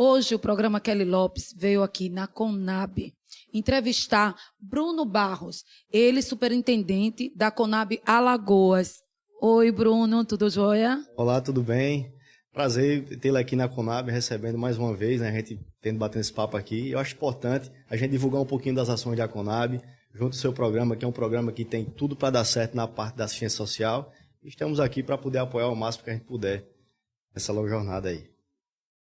Hoje o programa Kelly Lopes veio aqui na Conab entrevistar Bruno Barros, ele superintendente da Conab Alagoas. Oi, Bruno, tudo jóia? Olá, tudo bem? Prazer tê-lo aqui na Conab, recebendo mais uma vez, né? A gente batendo esse papo aqui. Eu acho importante a gente divulgar um pouquinho das ações da Conab, junto ao seu programa, que é um programa que tem tudo para dar certo na parte da assistência social. Estamos aqui para poder apoiar o máximo que a gente puder nessa longa jornada aí.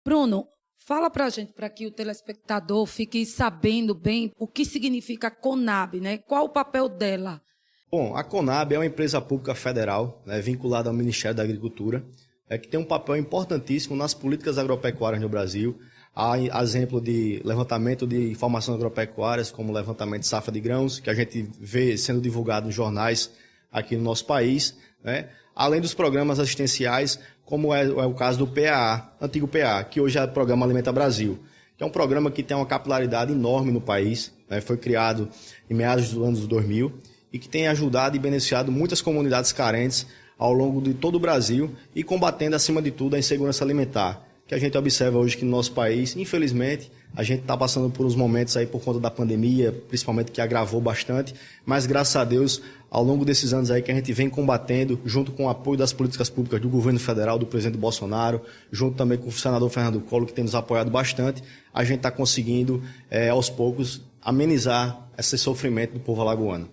Bruno, fala para a gente, para que o telespectador fique sabendo bem o que significa a Conab, né? Qual o papel dela? Bom, a Conab é uma empresa pública federal, né, vinculada ao Ministério da Agricultura, que tem um papel importantíssimo nas políticas agropecuárias no Brasil. Há exemplo de levantamento de informações agropecuárias, como o levantamento de safra de grãos, que a gente vê sendo divulgado nos jornais aqui no nosso país, né? Além dos programas assistenciais, como é o caso do PAA, antigo PAA, que hoje é o Programa Alimenta Brasil, que é um programa que tem uma capilaridade enorme no país, né? Foi criado em meados dos anos 2000 e que tem ajudado e beneficiado muitas comunidades carentes ao longo de todo o Brasil e combatendo, acima de tudo, a insegurança alimentar, que a gente observa hoje que no nosso país, infelizmente, a gente está passando por uns momentos aí por conta da pandemia, principalmente que agravou bastante, mas graças a Deus, ao longo desses anos aí que a gente vem combatendo, junto com o apoio das políticas públicas do governo federal, do presidente Bolsonaro, junto também com o senador Fernando Collor, que tem nos apoiado bastante, a gente está conseguindo, aos poucos, amenizar esse sofrimento do povo alagoano.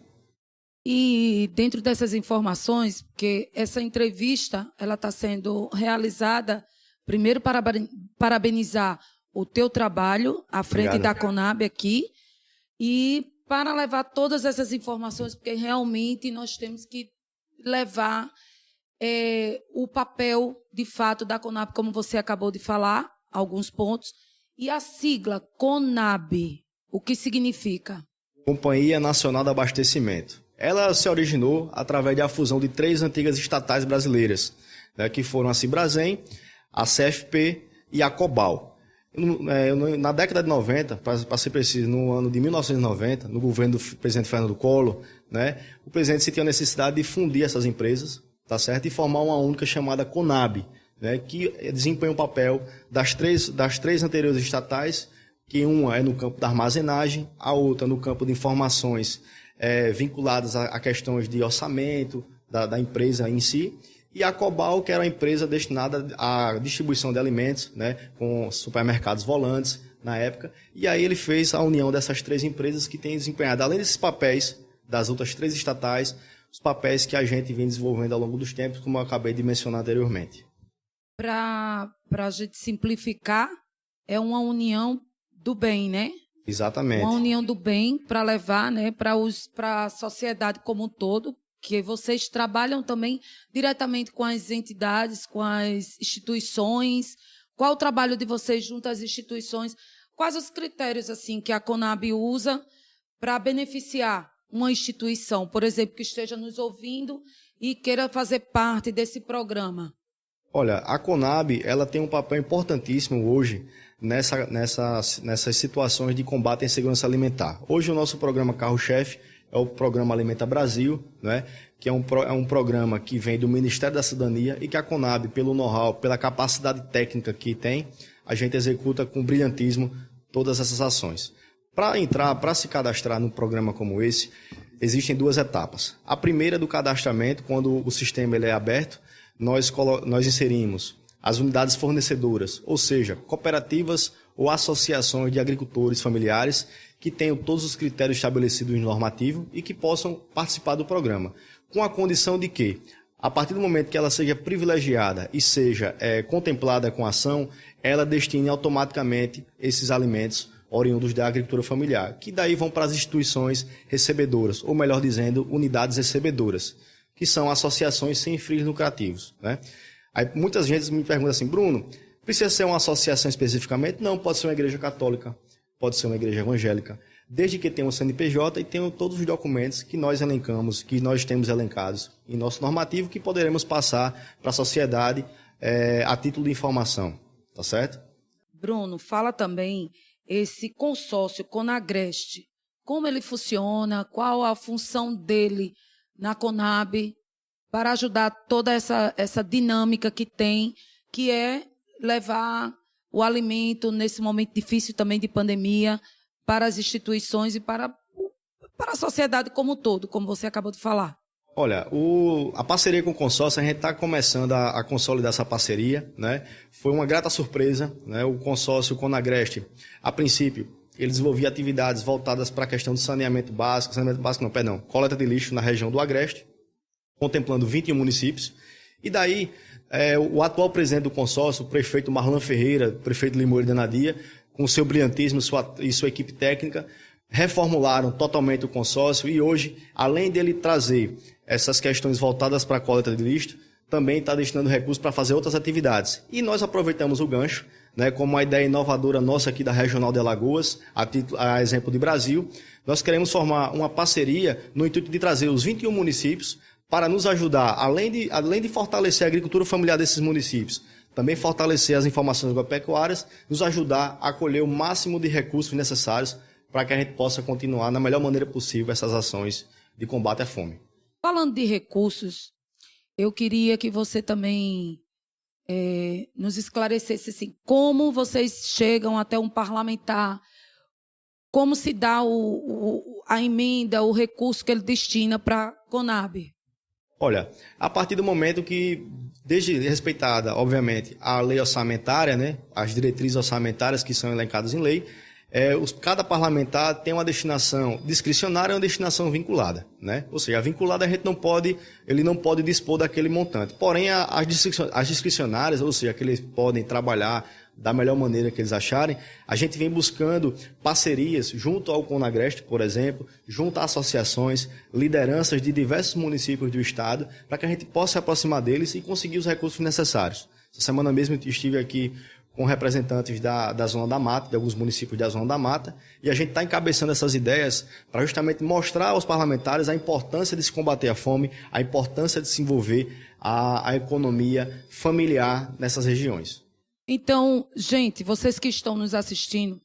E dentro dessas informações, porque essa entrevista ela está sendo realizada, primeiro parabenizar o teu trabalho à frente Obrigado. da Conab aqui e para levar todas essas informações, porque realmente nós temos que levar o papel, de fato, da Conab, como você acabou de falar, alguns pontos, e a sigla Conab, o que significa? Companhia Nacional de Abastecimento. Ela se originou através da fusão de 3 antigas estatais brasileiras, né, que foram a Cibrazen, a CFP e a Cobal. Na década de 90, para ser preciso, no ano de 1990, no governo do presidente Fernando Collor, né, o presidente sentiu a necessidade de fundir essas empresas, tá certo, e formar uma única chamada Conab, né, que desempenha o papel das três anteriores estatais, que uma é no campo da armazenagem, a outra no campo de informações vinculadas a questões de orçamento da empresa em si, e a Cobal, que era uma empresa destinada à distribuição de alimentos, né, com supermercados volantes na época, e aí ele fez a união dessas 3 empresas que têm desempenhado, além desses papéis das outras 3 estatais, os papéis que a gente vem desenvolvendo ao longo dos tempos, como eu acabei de mencionar anteriormente. Para a gente simplificar, é uma união do bem, né? Exatamente. Uma união do bem para levar, né, para a sociedade como um todo, que vocês trabalham também diretamente com as entidades, com as instituições. Qual o trabalho de vocês junto às instituições? Quais os critérios assim que a Conab usa para beneficiar uma instituição, por exemplo, que esteja nos ouvindo e queira fazer parte desse programa? Olha, a Conab, ela tem um papel importantíssimo hoje nessas situações de combate à insegurança alimentar. Hoje o nosso programa carro-chefe é o Programa Alimenta Brasil, né, que é um programa que vem do Ministério da Cidadania e que a Conab, pelo know-how, pela capacidade técnica que tem, a gente executa com brilhantismo todas essas ações. Para se cadastrar num programa como esse, existem 2 etapas. A primeira é do cadastramento, quando o sistema ele é aberto, nós inserimos as unidades fornecedoras, ou seja, cooperativas ou associações de agricultores familiares que tenham todos os critérios estabelecidos no normativo e que possam participar do programa, com a condição de que, a partir do momento que ela seja privilegiada e seja contemplada com a ação, ela destine automaticamente esses alimentos oriundos da agricultura familiar, que daí vão para as instituições recebedoras, ou melhor dizendo, unidades recebedoras, que são associações sem fins lucrativos, né? Aí muitas vezes me perguntam assim, Bruno, precisa ser uma associação especificamente? Não, pode ser uma igreja católica, pode ser uma igreja evangélica, desde que tenha um CNPJ e tenha todos os documentos que nós elencamos, que nós temos elencados em nosso normativo, que poderemos passar para a sociedade a título de informação, tá certo? Bruno, fala também esse consórcio Conagreste, como ele funciona, qual a função dele na Conab, para ajudar toda essa dinâmica que tem, que é levar o alimento nesse momento difícil também de pandemia para as instituições e para a sociedade como um todo, como você acabou de falar? Olha, a parceria com o consórcio, a gente está começando a consolidar essa parceria, né? Foi uma grata surpresa, né? O consórcio Conagreste, a princípio, ele desenvolvia atividades voltadas para a questão do coleta de lixo na região do Agreste, contemplando 21 municípios. E daí, o atual presidente do consórcio, o prefeito Marlon Ferreira, prefeito Limoeiro de Anadia, com seu brilhantismo e sua equipe técnica, reformularam totalmente o consórcio e hoje, além dele trazer essas questões voltadas para a coleta de lixo, também está destinando recursos para fazer outras atividades. E nós aproveitamos o gancho, né, como uma ideia inovadora nossa aqui da Regional de Alagoas, a exemplo de Brasil. Nós queremos formar uma parceria no intuito de trazer os 21 municípios para nos ajudar, além de fortalecer a agricultura familiar desses municípios, também fortalecer as informações agropecuárias, nos ajudar a colher o máximo de recursos necessários para que a gente possa continuar da melhor maneira possível essas ações de combate à fome. Falando de recursos, eu queria que você também nos esclarecesse assim, como vocês chegam até um parlamentar, como se dá a emenda, o recurso que ele destina para a Conab? Olha, a partir do momento que, desde respeitada, obviamente, a lei orçamentária, né, as diretrizes orçamentárias que são elencadas em lei, cada parlamentar tem uma destinação discricionária e uma destinação vinculada, né? Ou seja, a vinculada ele não pode dispor daquele montante. Porém, as discricionárias, ou seja, que eles podem trabalhar da melhor maneira que eles acharem, a gente vem buscando parcerias junto ao Conagreste, por exemplo, junto a associações, lideranças de diversos municípios do estado, para que a gente possa se aproximar deles e conseguir os recursos necessários. Essa semana mesmo estive aqui com representantes da Zona da Mata, de alguns municípios da Zona da Mata, e a gente está encabeçando essas ideias para justamente mostrar aos parlamentares a importância de se combater a fome, a importância de se envolver a economia familiar nessas regiões. Então, gente, vocês que estão nos assistindo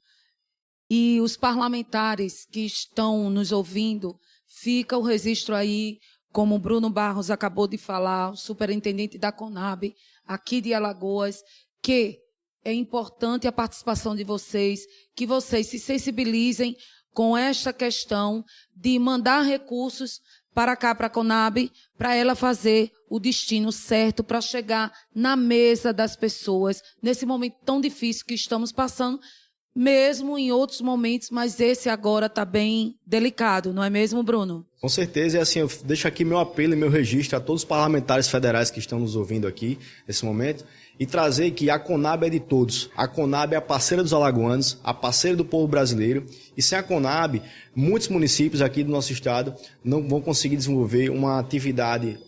e os parlamentares que estão nos ouvindo, fica o registro aí, como o Bruno Barros acabou de falar, o superintendente da Conab, aqui de Alagoas, que é importante a participação de vocês, que vocês se sensibilizem com esta questão de mandar recursos para cá, para a Conab, para ela fazer o destino certo, para chegar na mesa das pessoas, nesse momento tão difícil que estamos passando, mesmo em outros momentos, mas esse agora está bem delicado, não é mesmo, Bruno? Com certeza, e assim, eu deixo aqui meu apelo e meu registro a todos os parlamentares federais que estão nos ouvindo aqui, nesse momento, e trazer que a Conab é de todos. A Conab é a parceira dos alagoanos, a parceira do povo brasileiro, e sem a Conab, muitos municípios aqui do nosso estado não vão conseguir desenvolver uma atividade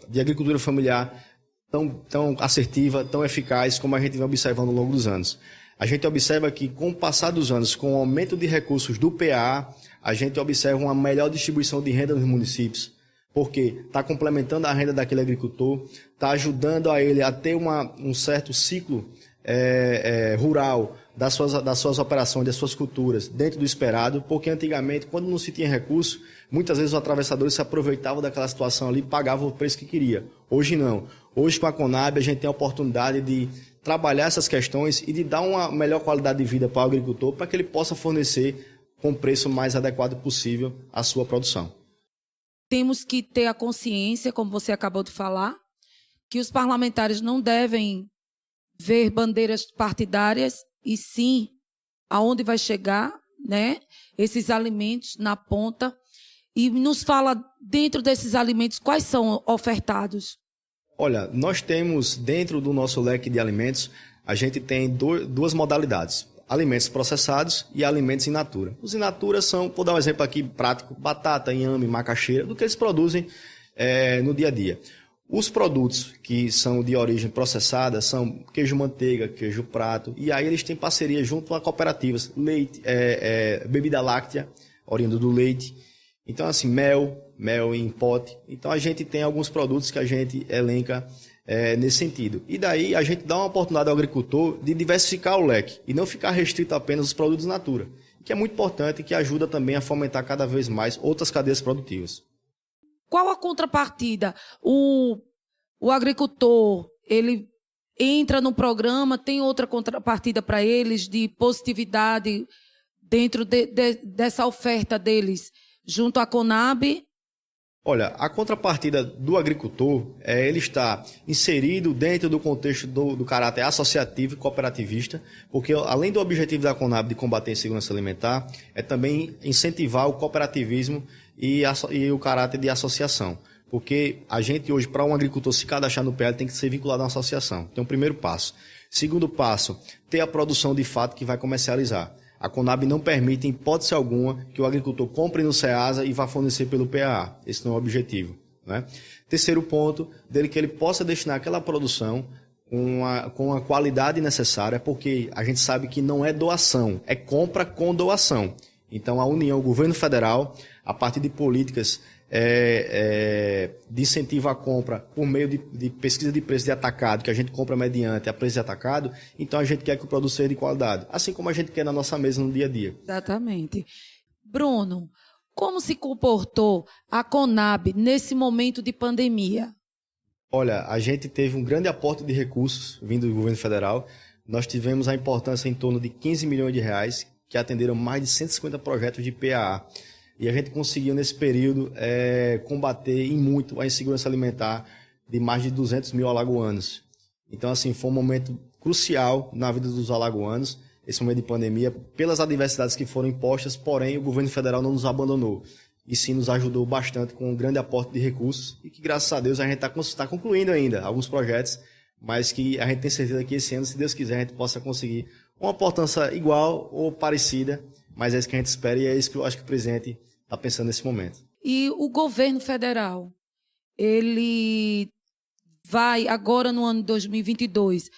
de agricultura familiar tão assertiva, tão eficaz, como a gente vem observando ao longo dos anos. A gente observa que, com o passar dos anos, com o aumento de recursos do PA, a gente observa uma melhor distribuição de renda nos municípios, porque está complementando a renda daquele agricultor, está ajudando a ele a ter um certo ciclo rural das suas operações, das suas culturas, dentro do esperado, porque antigamente, quando não se tinha recurso, muitas vezes os atravessadores se aproveitavam daquela situação ali e pagavam o preço que queria. Hoje não. Hoje, com a Conab, a gente tem a oportunidade de trabalhar essas questões e de dar uma melhor qualidade de vida para o agricultor, para que ele possa fornecer com o preço mais adequado possível a sua produção. Temos que ter a consciência, como você acabou de falar, que os parlamentares não devem ver bandeiras partidárias e sim aonde vai chegar, né, esses alimentos na ponta. E nos fala, dentro desses alimentos, quais são ofertados? Olha, nós temos, dentro do nosso leque de alimentos, a gente tem duas modalidades: alimentos processados e alimentos in natura. Os in natura são, vou dar um exemplo aqui prático, batata, inhame, macaxeira, do que eles produzem no dia a dia. Os produtos que são de origem processada são queijo manteiga, queijo prato, e aí eles têm parceria junto a cooperativas, leite, bebida láctea, oriunda do leite. Então, assim, mel em pote. Então, a gente tem alguns produtos que a gente elenca nesse sentido. E daí, a gente dá uma oportunidade ao agricultor de diversificar o leque e não ficar restrito apenas aos produtos natura, que é muito importante e que ajuda também a fomentar cada vez mais outras cadeias produtivas. Qual a contrapartida? O agricultor, ele entra no programa, tem outra contrapartida para eles de positividade dentro dessa oferta deles junto à Conab? Olha, a contrapartida do agricultor é ele estar inserido dentro do contexto do caráter associativo e cooperativista, porque além do objetivo da Conab de combater a insegurança alimentar, é também incentivar o cooperativismo e o caráter de associação. Porque a gente hoje, para um agricultor se cadastrar no PL, tem que ser vinculado a uma associação. Então, primeiro passo. Segundo passo, ter a produção de fato que vai comercializar. A Conab não permite, em hipótese alguma, que o agricultor compre no Ceasa e vá fornecer pelo PAA. Esse não é o objetivo, né? Terceiro ponto, dele que ele possa destinar aquela produção com a qualidade necessária, porque a gente sabe que não é doação, é compra com doação. Então, a União, o governo federal, a partir de políticas de incentivo à compra por meio de pesquisa de preço de atacado, que a gente compra mediante a preço de atacado, então a gente quer que o produto seja de qualidade, assim como a gente quer na nossa mesa no dia a dia. Exatamente. Bruno, como se comportou a Conab nesse momento de pandemia? Olha, a gente teve um grande aporte de recursos vindo do governo federal. Nós tivemos a importância em torno de 15 milhões de reais, que atenderam mais de 150 projetos de PAA. E a gente conseguiu, nesse período, combater em muito a insegurança alimentar de mais de 200 mil alagoanos. Então, assim, foi um momento crucial na vida dos alagoanos, esse momento de pandemia, pelas adversidades que foram impostas, porém, o governo federal não nos abandonou. E sim nos ajudou bastante com um grande aporte de recursos e que, graças a Deus, a gente está concluindo ainda alguns projetos, mas que a gente tem certeza que esse ano, se Deus quiser, a gente possa conseguir uma importância igual ou parecida, mas é isso que a gente espera e é isso que eu acho que o presidente está pensando nesse momento. E o governo federal, ele vai, agora no ano de 2022,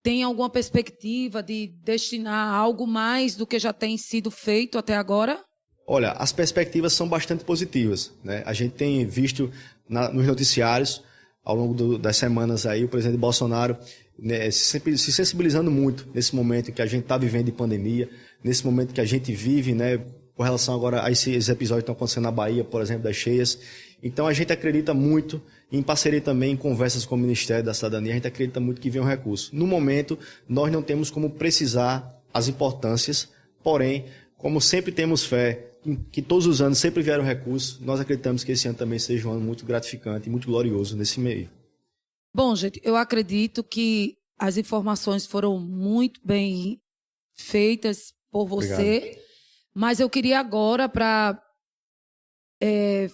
tem alguma perspectiva de destinar algo mais do que já tem sido feito até agora? Olha, as perspectivas são bastante positivas, né? A gente tem visto nos noticiários, ao longo das semanas aí, o presidente Bolsonaro, né, se sensibilizando muito nesse momento que a gente está vivendo de pandemia, nesse momento que a gente vive, né, com relação agora a esses episódios que estão acontecendo na Bahia, por exemplo, das cheias. Então, a gente acredita muito, em parceria também em conversas com o Ministério da Cidadania, a gente acredita muito que vem um recurso. No momento, nós não temos como precisar as importâncias, porém, como sempre temos fé que todos os anos sempre vieram recursos, nós acreditamos que esse ano também seja um ano muito gratificante e muito glorioso nesse meio. Bom, gente, eu acredito que as informações foram muito bem feitas por você, obrigado. Mas eu queria agora, para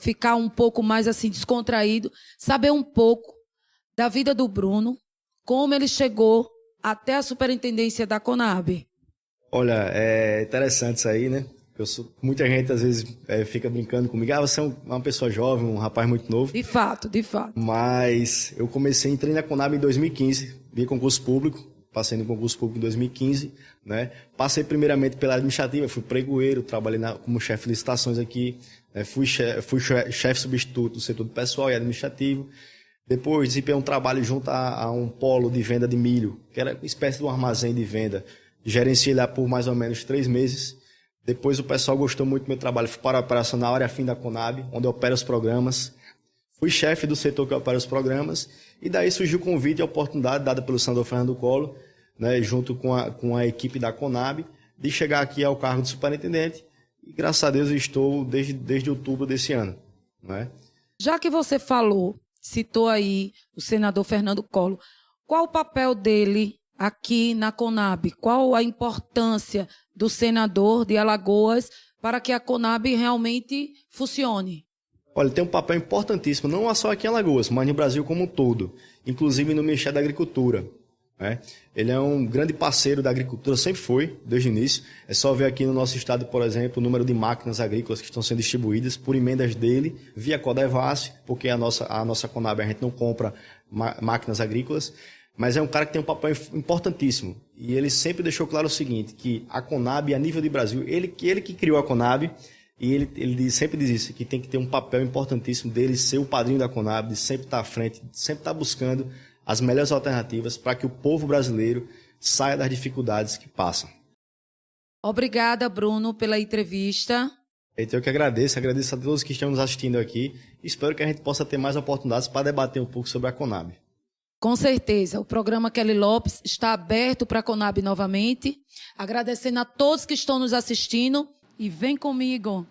ficar um pouco mais assim descontraído, saber um pouco da vida do Bruno, como ele chegou até a superintendência da Conab. Olha, é interessante isso aí, né? Muita gente às vezes fica brincando comigo, você é uma pessoa jovem, um rapaz muito novo. De fato, de fato. Mas eu entrei na Conab em 2015, vi concurso público, passei no concurso público em 2015, né? Passei primeiramente pela administrativa, fui pregoeiro, trabalhei como chefe de licitações aqui, né? Fui chefe substituto do setor do pessoal e administrativo. Depois desempenhei um trabalho junto a um polo de venda de milho, que era uma espécie de um armazém de venda. Gerenciei lá por mais ou menos 3 meses. Depois o pessoal gostou muito do meu trabalho. Fui para a operação na área fim da Conab, onde eu opero os programas. Fui chefe do setor que opera os programas. E daí surgiu o convite e a oportunidade dada pelo senador Fernando Collor, né, junto com a equipe da Conab, de chegar aqui ao cargo de superintendente. E graças a Deus eu estou desde outubro desse ano, né? Já que você citou aí o senador Fernando Collor, qual o papel dele aqui na Conab? Qual a importância do senador de Alagoas para que a Conab realmente funcione? Olha, tem um papel importantíssimo, não só aqui em Alagoas, mas no Brasil como um todo, inclusive no Ministério da Agricultura, né? Ele é um grande parceiro da agricultura, sempre foi, desde o início. É só ver aqui no nosso estado, por exemplo, o número de máquinas agrícolas que estão sendo distribuídas por emendas dele, via Codevasf, porque a nossa Conab, a gente não compra máquinas agrícolas, mas é um cara que tem um papel importantíssimo. E ele sempre deixou claro o seguinte, que a Conab, a nível de Brasil, ele que criou a Conab, e ele sempre diz isso, que tem que ter um papel importantíssimo dele ser o padrinho da Conab, de sempre estar à frente, de sempre estar buscando as melhores alternativas para que o povo brasileiro saia das dificuldades que passam. Obrigada, Bruno, pela entrevista. Então, eu que agradeço a todos que estão nos assistindo aqui. Espero que a gente possa ter mais oportunidades para debater um pouco sobre a Conab. Com certeza. O programa Kelly Lopes está aberto para a Conab novamente. Agradecendo a todos que estão nos assistindo. E vem comigo.